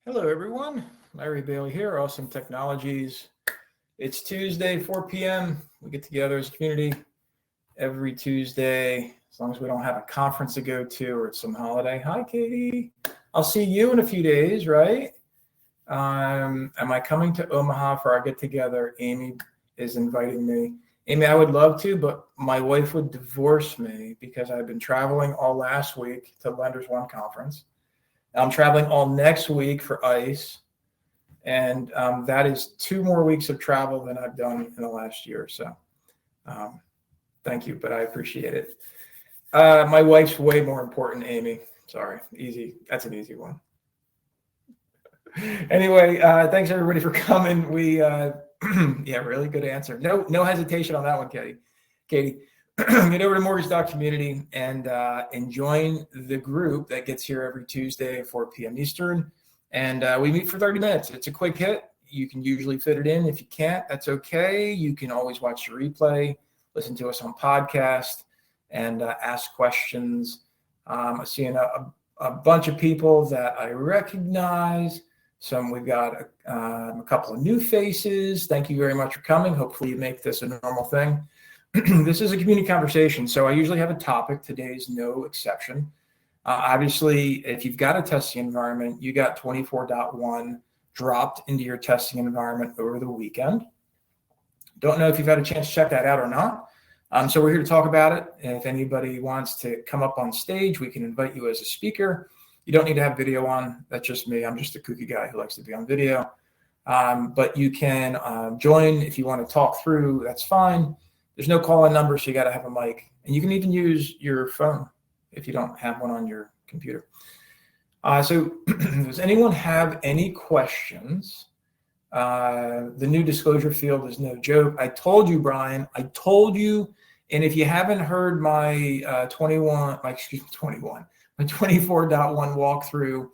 Hello, everyone. Larry Bailey here, Awesome Technologies. It's Tuesday, 4 p.m. We get together as a community every Tuesday, as long as we don't have a conference to go to or it's some holiday. Hi, Katie. I'll see you in a few days, right? Am I coming to Omaha for our get-together? Amy is inviting me. Amy, I would love to, but my wife would divorce me because I've been traveling all last week to Lenders One conference. I'm traveling all next week for ICE, and that is 2 more weeks of travel than I've done in the last year. So thank you, but I appreciate it. My wife's way more important, Amy. Sorry, easy. That's an easy one. Anyway, thanks everybody for coming. We, yeah, really good answer. No hesitation on that one, Katie. Get over to mortgage.community and join the group that gets here every Tuesday at 4 p.m. Eastern. And we meet for 30 minutes. It's a quick hit. You can usually fit it in. If you can't, that's okay. You can always watch the replay, listen to us on podcast, and ask questions. I'm seeing a bunch of people that I recognize. We've got a couple of new faces. Thank you very much for coming. Hopefully you make this a normal thing. This is a community conversation, so I usually have a topic. Today is no exception. Obviously, if you've got a testing environment, you got 24.1 dropped into your testing environment over the weekend. Don't know if you've had a chance to check that out or not. So we're here to talk about it. And if anybody wants to come up on stage, we can invite you as a speaker. You don't need to have video on. That's just me. I'm just a kooky guy who likes to be on video. But you can join if you want to talk through. That's fine. There's no call-in number, so you got to have a mic. And you can even use your phone if you don't have one on your computer. So does anyone have any questions? The new disclosure field is no joke. I told you, Brian. I told you. And if you haven't heard my 24.1 walkthrough,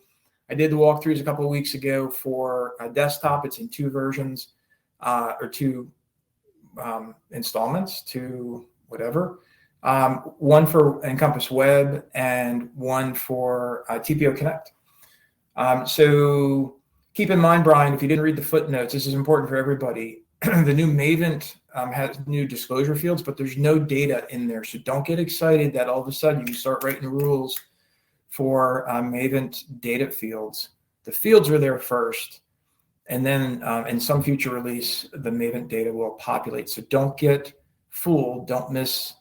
I did the walkthroughs a couple of weeks ago for a desktop. It's in 2 versions or 2 installments, to whatever, one for Encompass Web and one for TPO Connect. So keep in mind, Brian, if you didn't read the footnotes, this is important for everybody. The new Mavent has new disclosure fields, but there's no data in there. So don't get excited that all of a sudden you start writing rules for Mavent data fields. The fields are there first. And then in some future release, the Mavent data will populate. So don't get fooled. Don't miss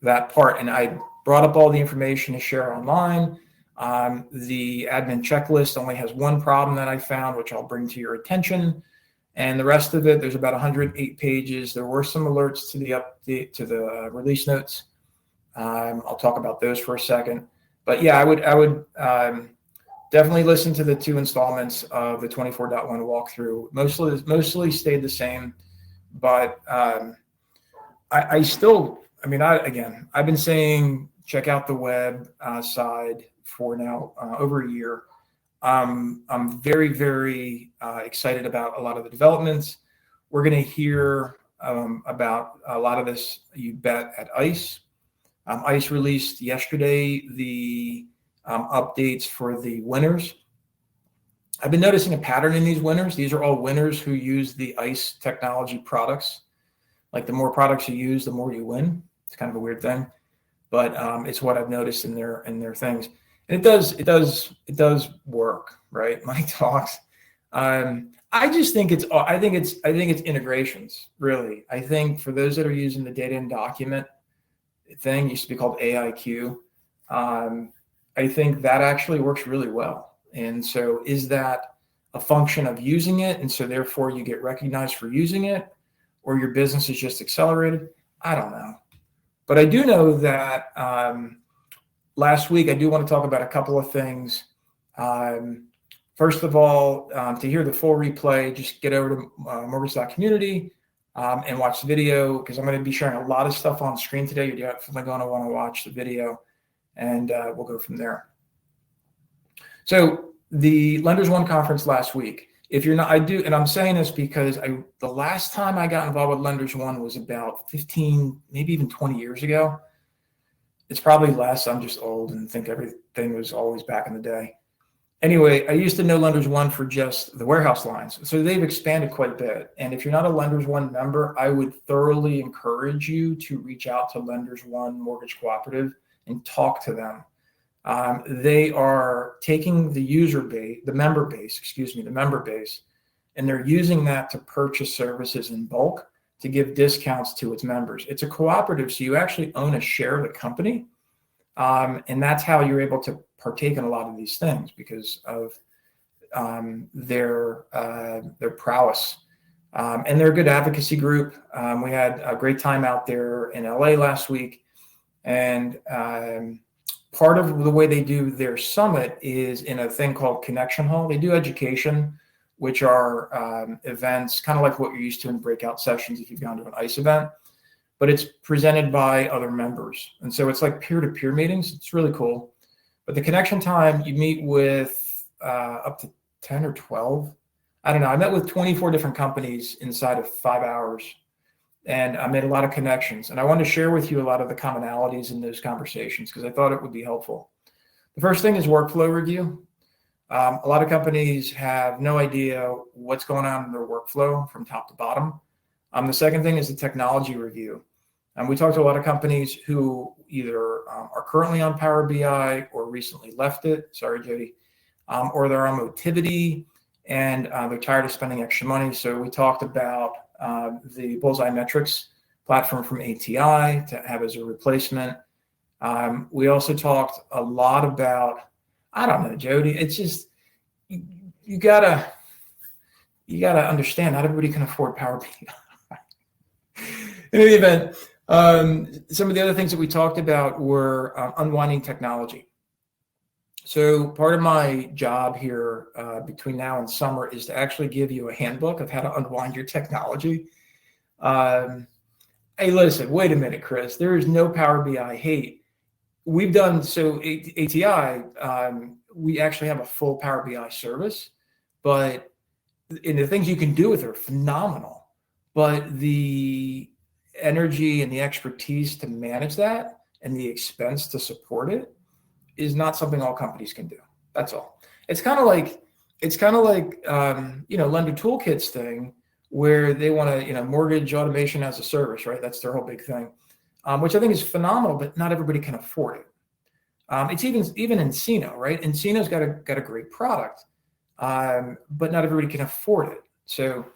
that part. And I brought up all the information to share online. The admin checklist only has one problem that I found, which I'll bring to your attention. And the rest of it, there's about 108 pages. There were some alerts to the update, to the release notes. I'll talk about those for a second. But yeah, I would definitely listen to the 2 installments of the 24.1 walkthrough. Mostly stayed the same, but I've been saying check out the web side for now over a year. I'm very, very excited about a lot of the developments. We're going to hear about a lot of this, you bet, at ICE. ICE released yesterday the updates for the winners. I've been noticing a pattern in these winners. These are all winners who use the ICE technology products. Like the more products you use, the more you win. It's kind of a weird thing, but it's what I've noticed in their things. And it does work, right? Mike talks. I think it's integrations, really. I think for those that are using the data and document thing, used to be called AIQ. I think that actually works really well. And so is that a function of using it, and so therefore you get recognized for using it, or your business is just accelerated? I don't know. But I do know that last week, I do want to talk about a couple of things. First of all, to hear the full replay, just get over to mortgage.community and watch the video, because I'm going to be sharing a lot of stuff on screen today. You're definitely going to want to watch the video, and we'll go from there. So the Lenders One conference last week, if you're not, I do, and I'm saying this because the last time I got involved with Lenders One was about 15, maybe even 20 years ago. It's probably less. I'm just old and think everything was always back in the day. Anyway, I used to know Lenders One for just the warehouse lines. So they've expanded quite a bit. And if you're not a Lenders One member, I would thoroughly encourage you to reach out to Lenders One Mortgage Cooperative and talk to them. They are taking the member base, and they're using that to purchase services in bulk to give discounts to its members. It's a cooperative, so you actually own a share of the company. And that's how you're able to partake in a lot of these things because of their prowess. And they're a good advocacy group. We had a great time out there in LA last week. And part of the way they do their summit is in a thing called Connection Hall. They do education, which are events, kind of like what you're used to in breakout sessions if you've gone to an ICE event, but it's presented by other members. And so it's like peer-to-peer meetings. It's really cool. But the connection time, you meet with up to 10 or 12. I don't know. I met with 24 different companies inside of 5 hours, and I made a lot of connections. And I wanted to share with you a lot of the commonalities in those conversations because I thought it would be helpful. The first thing is workflow review. A lot of companies have no idea what's going on in their workflow from top to bottom. The second thing is the technology review. And we talked to a lot of companies who either are currently on Power BI or recently left it. Sorry, Jody. Or they're on Motivity and they're tired of spending extra money. So we talked about the Bullseye Metrics platform from ATI to have as a replacement. We also talked a lot about, I don't know, Jody, it's just, you gotta understand, not everybody can afford Power BI. In any event, some of the other things that we talked about were unwinding technology. So part of my job here between now and summer is to actually give you a handbook of how to unwind your technology. Hey, listen, wait a minute, Chris. There is no Power BI hate. We've done, so ATI, we actually have a full Power BI service, but and the things you can do with it are phenomenal. But the energy and the expertise to manage that and the expense to support it is not something all companies can do. That's all. It's kind of like Lender Toolkit's thing where they want to, mortgage automation as a service, right? That's their whole big thing, which I think is phenomenal, but not everybody can afford it. It's even Encino, right? Encino's got a great product, but not everybody can afford it. So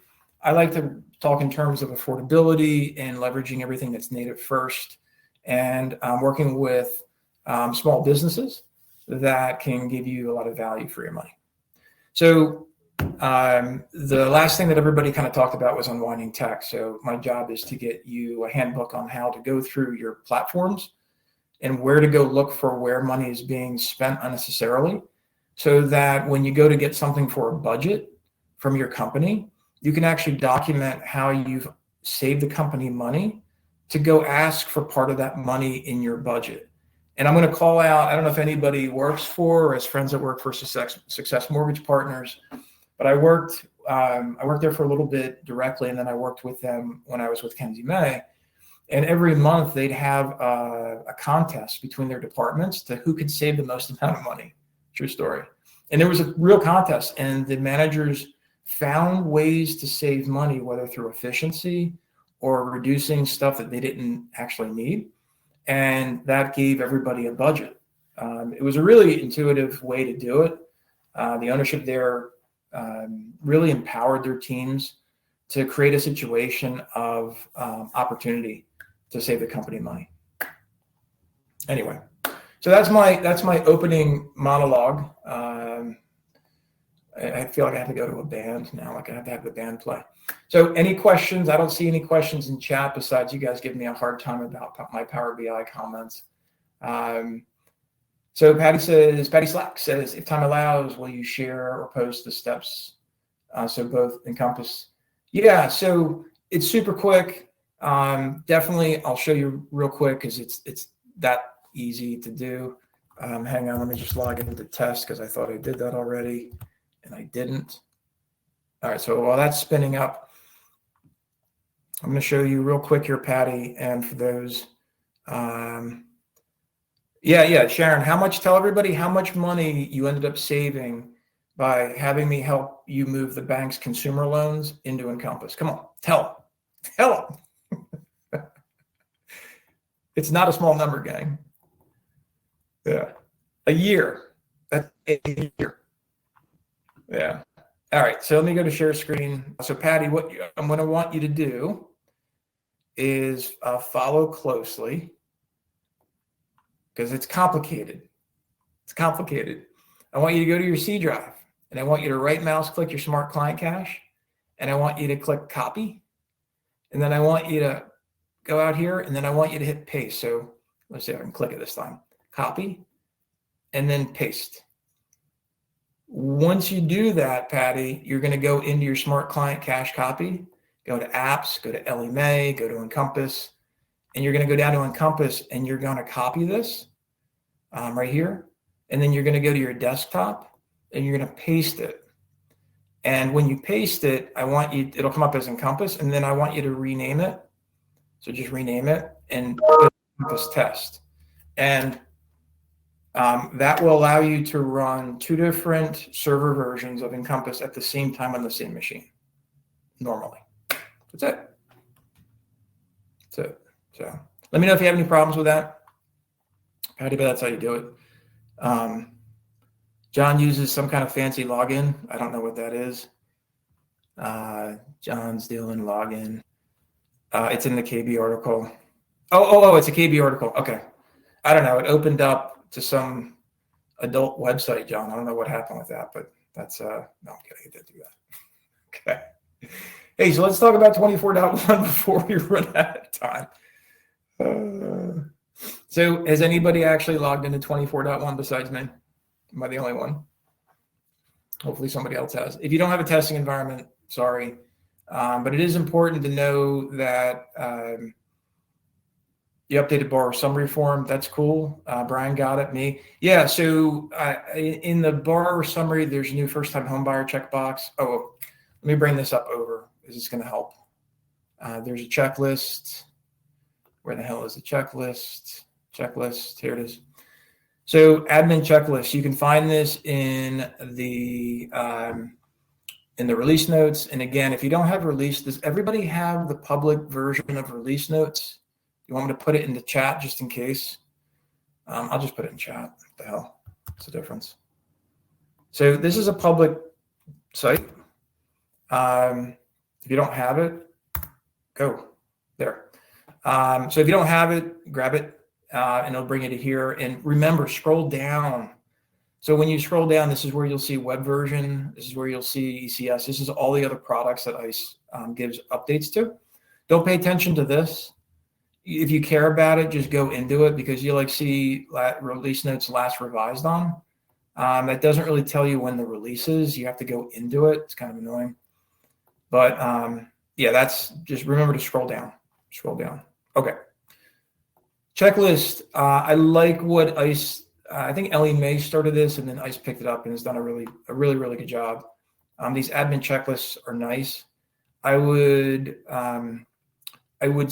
I like to talk in terms of affordability and leveraging everything that's native first, and working with small businesses that can give you a lot of value for your money. So the last thing that everybody kind of talked about was unwinding tech. So my job is to get you a handbook on how to go through your platforms and where to go look for where money is being spent unnecessarily, so that when you go to get something for a budget from your company, you can actually document how you've saved the company money to go ask for part of that money in your budget. And I'm going to call out, I don't know if anybody works for or has friends that work for Success Mortgage Partners, but I worked there for a little bit directly, and then I worked with them when I was with Kenzie May. And every month they'd have a contest between their departments to who could save the most amount of money. True story. And there was a real contest, and the managers found ways to save money, whether through efficiency or reducing stuff that they didn't actually need. And that gave everybody a budget. It was a really intuitive way to do it. The ownership there really empowered their teams to create a situation of opportunity to save the company money. Anyway, so that's my opening monologue. I feel like I have to go to a band now. Like I have to have the band play. So any questions? I don't see any questions in chat besides you guys giving me a hard time about my Power BI comments. So Patty Slack says, if time allows, will you share or post the steps? So both Encompass. Yeah, so it's super quick. Definitely, I'll show you real quick because it's that easy to do. Hang on, let me just log into the test because I thought I did that already and I didn't. All right, so while that's spinning up, I'm going to show you real quick here, Patty, and for those, Sharon, tell everybody how much money you ended up saving by having me help you move the bank's consumer loans into Encompass. Come on, tell them. It's not a small number, gang. Yeah. A year. That's a year. Yeah. All right. So let me go to share screen. So Patty, what I'm going to want you to do is follow closely, because it's complicated. It's complicated. I want you to go to your C drive, and I want you to right mouse click your Smart Client Cache, and I want you to click copy, and then I want you to go out here, and then I want you to hit paste. So let's see if I can click it this time. Copy, and then paste. Once you do that, Patty, you're going to go into your Smart Client Cache copy, go to apps, go to Ellie Mae, go to Encompass, and you're going to go down to Encompass, and you're going to copy this right here. And then you're going to go to your desktop, and you're going to paste it. And when you paste it, it'll come up as Encompass, and then I want you to rename it. So just rename it and put Encompass test. And that will allow you to run 2 different server versions of Encompass at the same time on the same machine, normally. That's it. That's it. So let me know if you have any problems with that. Patty, but that's how you do it. John uses some kind of fancy login. I don't know what that is. John's doing login. It's in the KB article. Oh, it's a KB article. Okay. I don't know. It opened up to some adult website, John. I don't know what happened with that, but that's, no, I'm kidding. I didn't do that. Okay. Hey, so let's talk about 24.1 before we run out of time. So has anybody actually logged into 24.1 besides me? Am I the only one? Hopefully somebody else has. If you don't have a testing environment, sorry. But it is important to know that the updated borrower summary form, that's cool. Brian got it, me. Yeah, so in the borrower summary, there's a new first-time homebuyer checkbox. Oh, let me bring this up over. Is this going to help? There's a checklist. Where the hell is the checklist? Checklist, here it is. So admin checklist, you can find this in the release notes. And again, if you don't have release, does everybody have the public version of release notes? You want me to put it in the chat just in case? I'll just put it in chat. What the hell? What's the difference? So this is a public site. If you don't have it, go there. So if you don't have it, grab it. And it'll bring you to here. And remember, scroll down. So when you scroll down, this is where you'll see web version. This is where you'll see ECS. This is all the other products that ICE gives updates to. Don't pay attention to this. If you care about it, just go into it, because you'll see release notes last revised on. That doesn't really tell you when the release is. You have to go into it. It's kind of annoying. But yeah, that's just remember to scroll down. Scroll down. Okay. Checklist. I like what ICE, I think Ellie Mae started this, and then ICE picked it up and has done a really good job. These admin checklists are nice. I would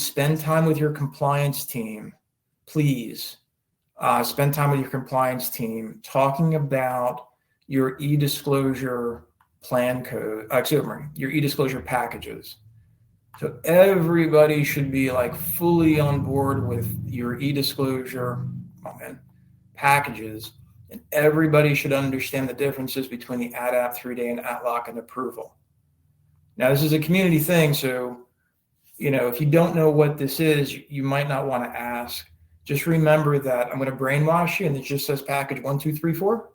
spend time with your compliance team. Please spend time with your compliance team talking about your e-disclosure plan code, your e-disclosure packages. So everybody should be fully on board with your e-disclosure packages, and everybody should understand the differences between the ADAP 3-day and ATLOC and approval. Now, this is a community thing, so if you don't know what this is, you might not want to ask. Just remember that I'm going to brainwash you, and it just says package 1, 2, 3, 4.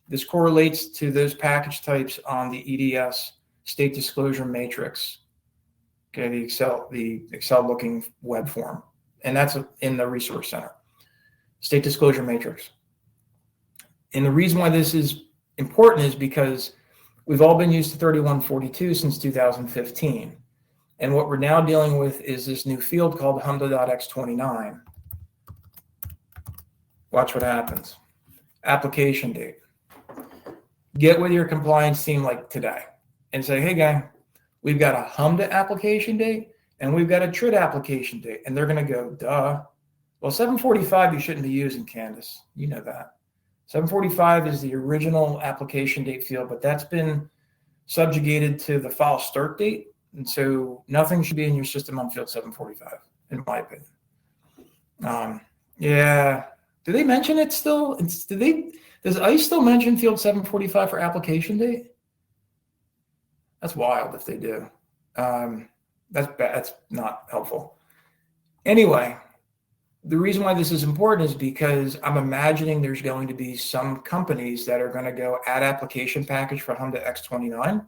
This correlates to those package types on the EDS state disclosure matrix. Okay, the Excel looking web form, and that's in the resource center. State disclosure matrix. And the reason why this is important is because we've all been used to 3142 since 2015. And what we're now dealing with is this new field called HMDA.x29. Watch what happens. Application date. Get with your compliance team today and say, hey, gang, we've got a HMDA application date and we've got a TRID application date. And they're going to go, duh. Well, 745 you shouldn't be using, Candace. You know that. 745 is the original application date field, but that's been subjugated to the file start date. And so nothing should be in your system on field 745, in my opinion. Yeah. Do they mention it still? Does ICE still mention field 745 for application date? That's wild if they do. That's bad. That's not helpful. Anyway, the reason why this is important is because I'm imagining there's going to be some companies that are going to go add application package for Honda X29,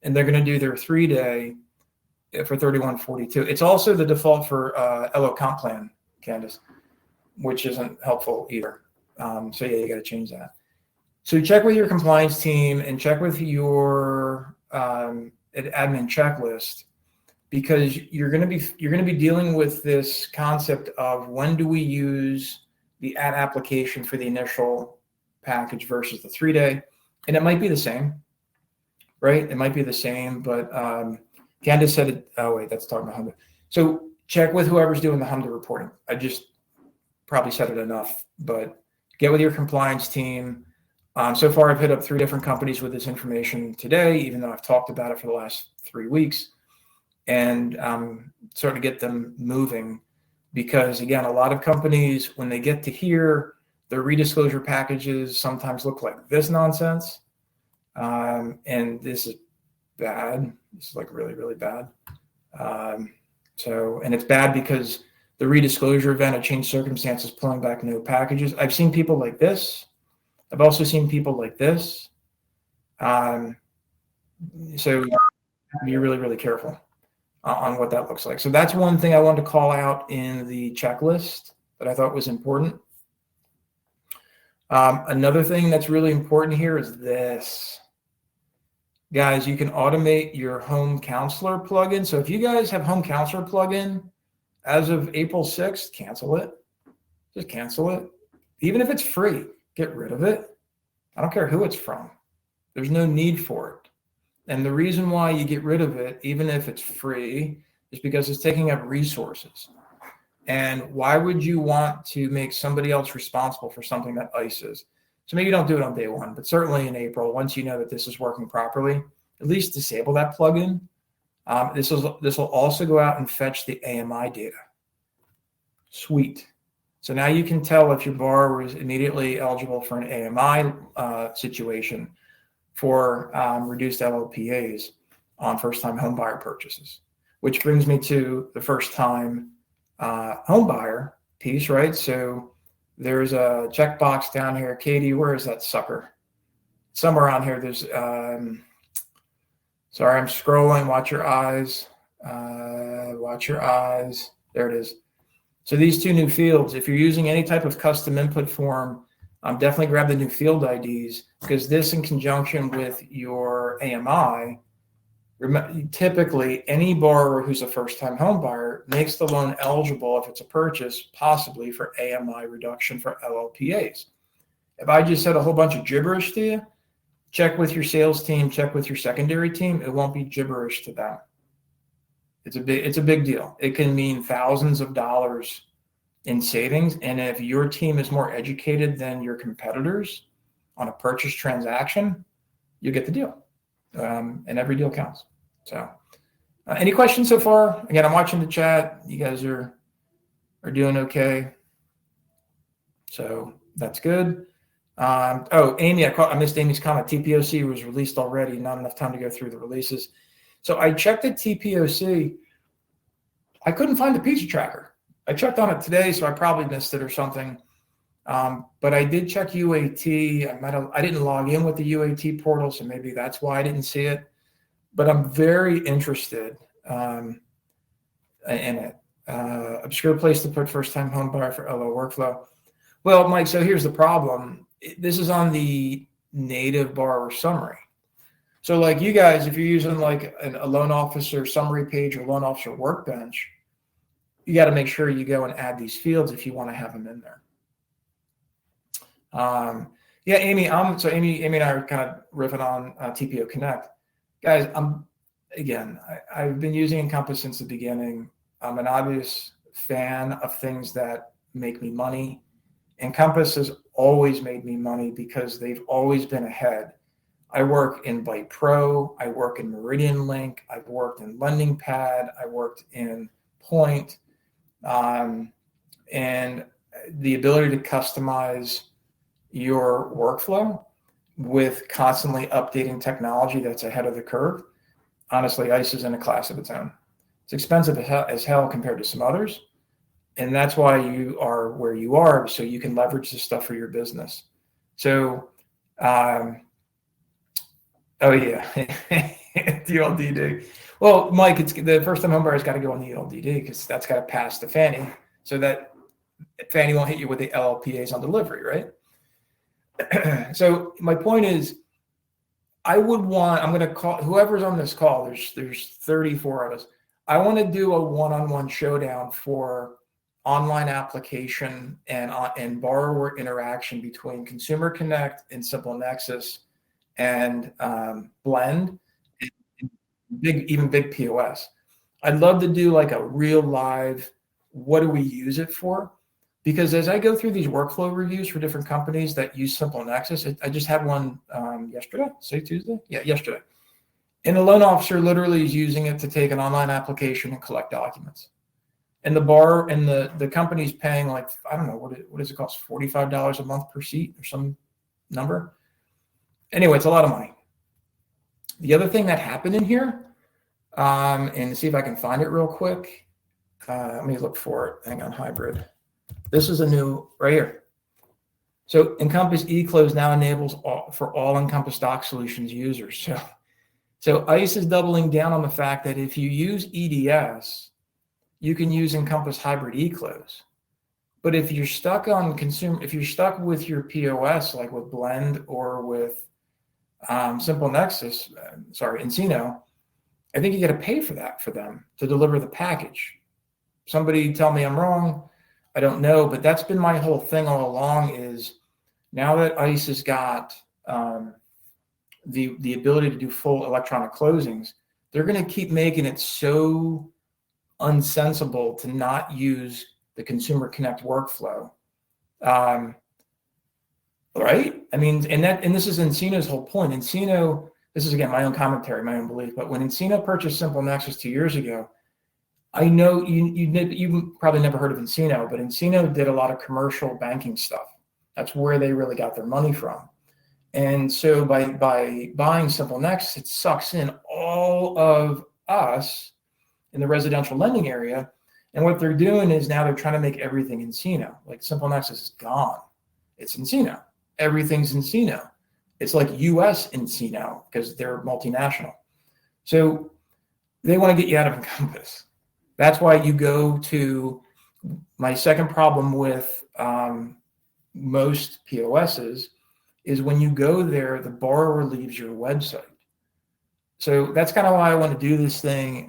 and they're going to do their 3-day for 3142. It's also the default for LO comp plan, Candace, which isn't helpful either. So yeah, you got to change that. So check with your compliance team and check with your admin checklist, because you're going to be dealing with this concept of when do we use the add application for the initial package versus the 3-day, and it might be the same, right? It might be the same, but Candace said it. Oh wait, that's talking about Honda. So check with whoever's doing the Honda reporting. I just probably said it enough, but get with your compliance team. So far, I've hit up 3 different companies with this information today, even though I've talked about it for the last 3 weeks. And starting to get them moving, because again, a lot of companies, when they get to here, their redisclosure packages sometimes look like this nonsense. And this is bad. This is like really, really bad. And it's bad because the redisclosure event of changed circumstances, pulling back no packages. I've seen people like this. I've also seen people like this. So be really, really careful on what that looks like. So that's one thing I wanted to call out in the checklist that I thought was important. Another thing that's really important here is this. Guys, you can automate your home counselor plugin. So if you guys have home counselor plugin, as of April 6th, cancel it. Just cancel it. Even if it's free, get rid of it. I don't care who it's from. There's no need for it. And the reason why you get rid of it, even if it's free, is because it's taking up resources. And why would you want to make somebody else responsible for something that ICE is? So maybe don't do it on day one, but certainly in April, once you know that this is working properly, at least disable that plugin. This will also go out and fetch the AMI data. Sweet. So now you can tell if your borrower is immediately eligible for an AMI situation for reduced LLPAs on first-time home buyer purchases, which brings me to the first-time home buyer piece, right? So there's a checkbox down here. Katie, where is that sucker? Somewhere around here. There's, sorry, I'm scrolling. Watch your eyes. Watch your eyes. There it is. So these 2 new fields, if you're using any type of custom input form, definitely grab the new field IDs, because this, in conjunction with your AMI, typically any borrower who's a first-time home buyer makes the loan eligible if it's a purchase, possibly for AMI reduction for LLPAs. If I just said a whole bunch of gibberish to you, check with your sales team, check with your secondary team. It won't be gibberish to them. It's a big deal. It can mean thousands of dollars in savings. And if your team is more educated than your competitors on a purchase transaction, you get the deal. And every deal counts. So any questions so far? Again, I'm watching the chat. You guys are doing okay. So that's good. Amy, I missed Amy's comment. TPOC was released already. Not enough time to go through the releases. So I checked at TPOC. I couldn't find the pizza tracker. I checked on it today, so I probably missed it or something. But I did check UAT. I didn't log in with the UAT portal, so maybe that's why I didn't see it. But I'm very interested in it. Obscure place to put first-time home buyer for LO workflow. Well, Mike, so here's the problem. This is on the native borrower summary. So like you guys, if you're using like a loan officer summary page or loan officer workbench, you got to make sure you go and add these fields if you want to have them in there. Yeah, Amy, Amy and I are kind of riffing on TPO Connect. Guys, I've been using Encompass since the beginning. I'm an obvious fan of things that make me money. Encompass has always made me money because they've always been ahead. I work in Byte Pro. I work in Meridian Link. I've worked in Lending Pad. I worked in Point. And the ability to customize your workflow with constantly updating technology that's ahead of the curve. Honestly, ICE is in a class of its own. It's expensive as hell compared to some others. And that's why you are where you are, so you can leverage this stuff for your business. So, oh yeah, the LDD. Well, Mike, it's the first-time homebuyer's got to go on the LDD because that's got to pass the Fannie, so that Fannie won't hit you with the LLPAs on delivery, right? So my point is, I'm going to call whoever's on this call. There's 34 of us. I want to do a one-on-one showdown for online application and borrower interaction between Consumer Connect and Simple Nexus and Blend, and big POS. I'd love to do like a real live, what do we use it for? Because as I go through these workflow reviews for different companies that use Simple Nexus, I just had one yesterday, Tuesday? Yeah, yesterday. And a loan officer literally is using it to take an online application and collect documents. And the bar and the company's paying like, I don't know, what does it cost? $45 a month per seat or some number. Anyway, it's a lot of money. The other thing that happened in here, and see if I can find it real quick. Let me look for it. Hang on, hybrid. This is a new right here. So Encompass eClose now enables for all Encompass Doc Solutions users. So ICE is doubling down on the fact that if you use EDS, you can use Encompass Hybrid eClose. But if you're stuck with your POS, like with Blend or with Simple Nexus, Encino, I think you got to pay for that for them to deliver the package. Somebody tell me I'm wrong. I don't know, but that's been my whole thing all along is now that ICE has got the ability to do full electronic closings, they're going to keep making it so unsensible to not use the Consumer Connect workflow. Right? I mean, and this is Encino's whole point. Encino, this is again my own commentary, my own belief, but when Encino purchased Simple Nexus 2 years ago, I know you probably never heard of Encino, but Encino did a lot of commercial banking stuff. That's where they really got their money from. And so by buying Simple Nexus, it sucks in all of us in the residential lending area. And what they're doing is now they're trying to make everything Encino. Like Simple Nexus is gone. It's Encino. Everything's Encino. It's like US Encino because they're multinational. So they want to get you out of Encompass. That's why you go to my second problem with most POSs is when you go there, the borrower leaves your website. So that's kind of why I want to do this thing.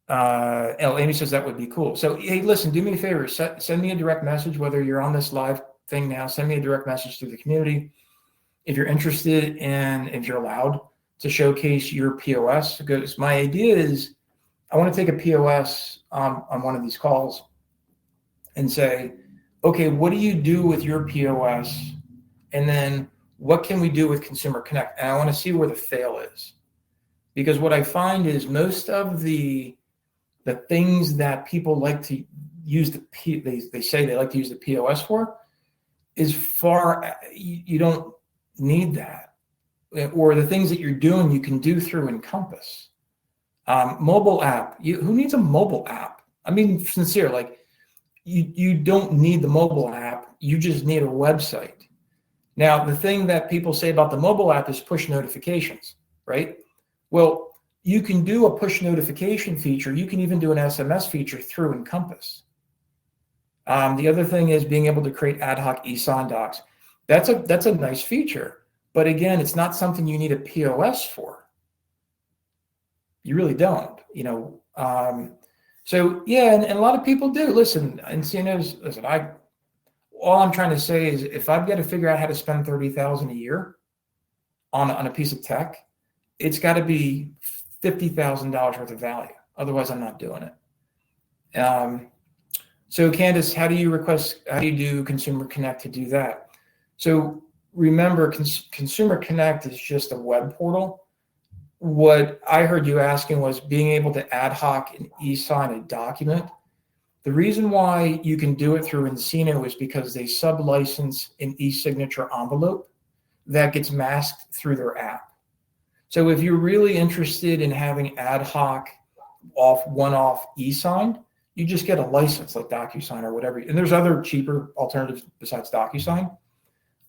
Amy says that would be cool. So, hey, listen, do me a favor. Send me a direct message, whether you're on this live thing now, send me a direct message through the community. If you're interested in, if you're allowed to showcase your POS, because my idea is I want to take a POS on one of these calls and say, okay, what do you do with your POS? And then what can we do with Consumer Connect? And I want to see where the fail is. Because what I find is most of the things that people like to use they say they like to use the POS for is you don't need that. Or the things that you're doing, you can do through Encompass. Mobile app. Who needs a mobile app? I mean, sincere, like you don't need the mobile app. You just need a website. Now, the thing that people say about the mobile app is push notifications, right? Well, you can do a push notification feature. You can even do an SMS feature through Encompass. The other thing is being able to create ad hoc e-sign docs. That's a nice feature. But again, it's not something you need a POS for. You really don't, So yeah, and a lot of people do. Listen, all I'm trying to say is if I've got to figure out how to spend $30,000 a year on a piece of tech, it's got to be $50,000 worth of value. Otherwise, I'm not doing it. So Candace, how do you do Consumer Connect to do that? So remember, Consumer Connect is just a web portal. What I heard you asking was being able to ad hoc and e-sign a document. The reason why you can do it through Encino is because they sub-license an e-signature envelope that gets masked through their app. So if you're really interested in having ad hoc one-off e-signed, you just get a license like DocuSign or whatever. And there's other cheaper alternatives besides DocuSign.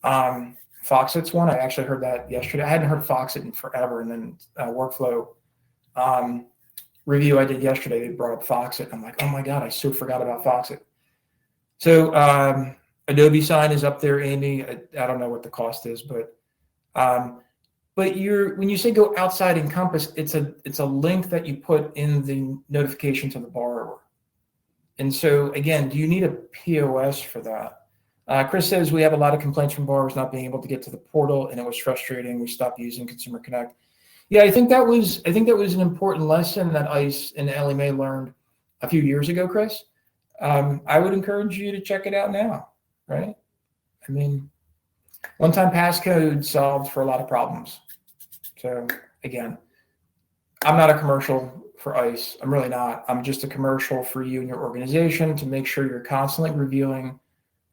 Foxit's one. I actually heard that yesterday. I hadn't heard Foxit in forever. And then workflow review I did yesterday, they brought up Foxit. I'm like, oh my God, I so forgot about Foxit. So Adobe Sign is up there, Amy. I don't know what the cost is, but when you say go outside Encompass, it's a link that you put in the notification to the borrower. And so again, do you need a POS for that? Chris says we have a lot of complaints from borrowers not being able to get to the portal, and it was frustrating. We stopped using Consumer Connect. Yeah, I think that was an important lesson that ICE and Ellie Mae learned a few years ago, Chris. I would encourage you to check it out now, right? I mean, one-time passcode solved for a lot of problems. So again, I'm not a commercial for ICE. I'm really not. I'm just a commercial for you and your organization to make sure you're constantly reviewing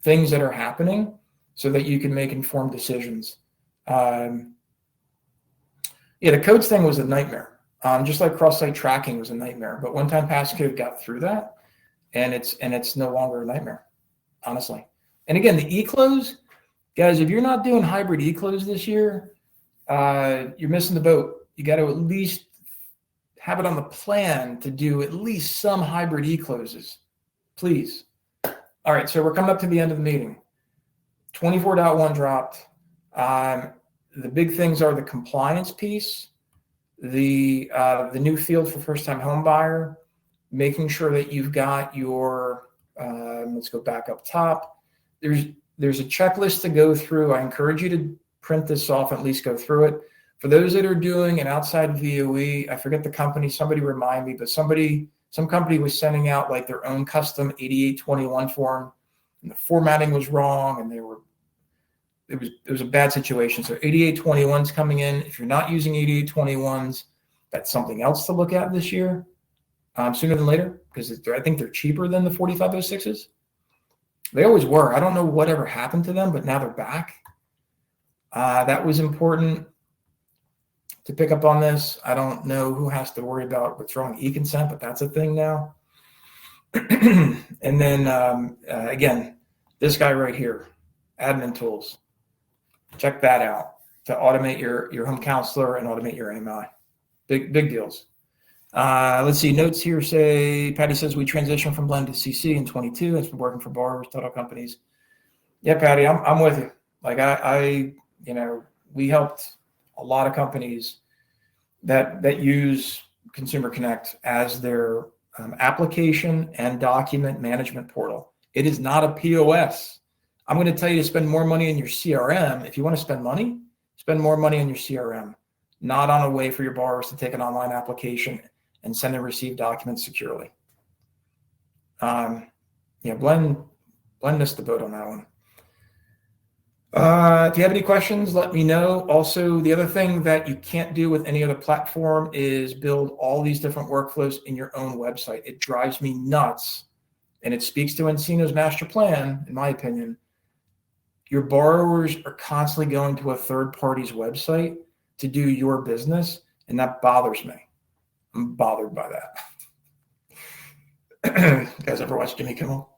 things that are happening so that you can make informed decisions. The codes thing was a nightmare. Just like cross-site tracking was a nightmare, but one-time passcode got through that, and it's no longer a nightmare, honestly. And again, the e-close, guys, if you're not doing hybrid e-close this year, you're missing the boat. You got to at least have it on the plan to do at least some hybrid e-closes, please. All right, so we're coming up to the end of the meeting. 24.1 dropped. The big things are the compliance piece, the new field for first-time home buyer, making sure that you've got your, let's go back up top. There's a checklist to go through. I encourage you to print this off, at least go through it. For those that are doing an outside VOE, I forget the company, somebody remind me, but some company was sending out like their own custom 8821 form, and the formatting was wrong, and it was a bad situation. So 8821's coming in. If you're not using 8821s, that's something else to look at this year, sooner than later, because I think they're cheaper than the 4506s. They always were. I don't know whatever happened to them, but now they're back. That was important to pick up on this. I don't know who has to worry about withdrawing e-consent, but that's a thing now. And then again, this guy right here, admin tools. Check that out to automate your home counselor and automate your AMI. Big deals. Let's see, notes here say, Patty says we transitioned from blend to CC in 22. It's been working for borrowers, title companies. Yeah, Patty, I'm with you. Like we helped a lot of companies that use Consumer Connect as their application and document management portal. It is not a POS. I'm going to tell you to spend more money in your CRM. If you want to spend money, spend more money on your CRM, not on a way for your borrowers to take an online application and send and receive documents securely. Blend missed the boat on that one. If you have any questions, let me know. Also, the other thing that you can't do with any other platform is build all these different workflows in your own website. It drives me nuts, and it speaks to Encino's master plan, in my opinion. Your borrowers are constantly going to a third party's website to do your business, and that bothers me. I'm bothered by that. You guys ever watch Jimmy Kimmel?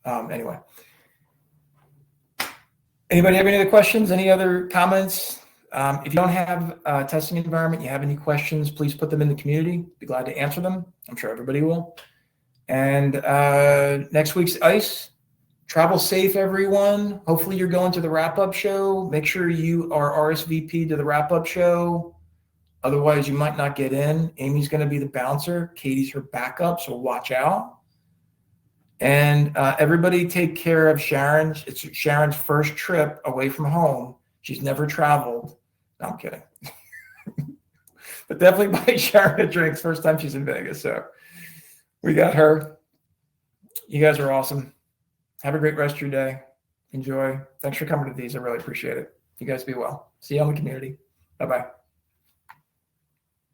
Anyway. Anybody have any other questions? Any other comments? If you don't have a testing environment, you have any questions, please put them in the community. Be glad to answer them. I'm sure everybody will. And next week's ICE. Travel safe, everyone. Hopefully you're going to the wrap-up show. Make sure you are RSVP to the wrap-up show. Otherwise, you might not get in. Amy's going to be the bouncer. Katie's her backup, so watch out. And everybody take care of Sharon. It's Sharon's first trip away from home. She's never traveled. No, I'm kidding. But definitely buy Sharon a drink. First time she's in Vegas. So we got her. You guys are awesome. Have a great rest of your day. Enjoy. Thanks for coming to these. I really appreciate it. You guys be well. See you on the community. Bye-bye.